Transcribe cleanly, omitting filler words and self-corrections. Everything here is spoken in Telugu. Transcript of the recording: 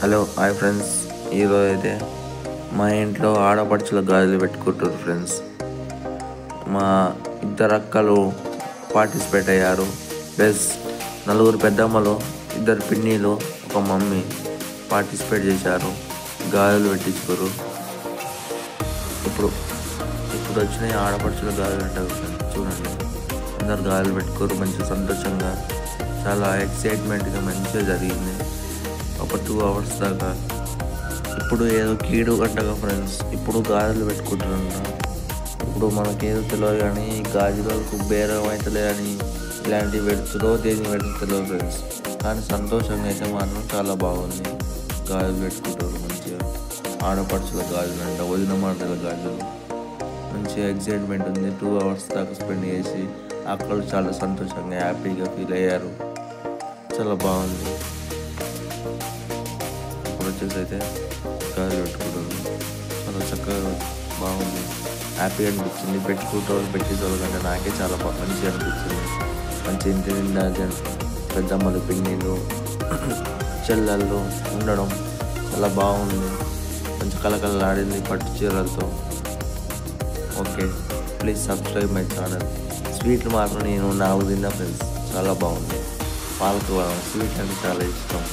Hello hi friends. ఈరోజు అయితే మా ఇంట్లో ఆడపడుచుల గాజులు పెట్టుకుంటారు ఫ్రెండ్స్. మా ఇద్దరు అక్కలు పార్టిసిపేట్ అయ్యారు. ప్లస్ నలుగురు పెద్దమ్మలు, ఇద్దరు పిన్నిలు, ఒక మమ్మీ పార్టిసిపేట్ చేశారు. గాజులు పెట్టించుకోరు. ఇప్పుడు ఇప్పుడు వచ్చినాయి ఆడపడుచుల గాజులు అంటారు ఫ్రెండ్స్. చూడండి, అందరు గాజులు పెట్టుకోరు. మంచిగా సంతోషంగా, చాలా ఎక్సైట్మెంట్గా మంచిగా జరిగింది ఒక 2 hours దాకా. ఇప్పుడు ఏదో కీడు గంటగా ఫ్రెండ్స్. ఇప్పుడు గాజులు పెట్టుకుంటున్నా. ఇప్పుడు మనకేదో తెలియదు కానీ గాజులకు బేరం అవుతలే అని ఇలాంటివి పెడుతుందో దేని పెడుతుందో ఫ్రెండ్స్. కానీ సంతోషంగా అయితే మాత్రం చాలా బాగుంది. గాజులు పెట్టుకుంటారు మంచిగా. ఆడపడుచుల గాజులు అంట, వదిన మరదల గాజులు. మంచిగా ఎక్సైట్మెంట్ ఉంది. 2 hours దాకా స్పెండ్ చేసి అక్కడ చాలా సంతోషంగా హ్యాపీగా ఫీల్ అయ్యారు. చాలా బాగుంది. ఇప్పుడు వచ్చేసి అయితే గాజులు పెట్టుకుంటారు. చాలా చక్కగా బాగుంది. హ్యాపీగా అనిపించింది. పెట్టేటోళ్ళు కంటే నాకే చాలా మంచిగా అనిపించింది. మంచి ఇంటి నిండా పెద్దమ్మలు, పిన్నిలు, చెల్లెళ్ళు ఉండడం చాలా బాగుంది. మంచి కలకలలాడింది పట్టు చీరలతో. Okay, please subscribe my channel. స్వీట్లు మాత్రం నేను నాకు తిన్న ఫ్రెండ్స్ చాలా బాగుంది. పాలకోవా స్వీట్ అంటే చాలా ఇష్టం.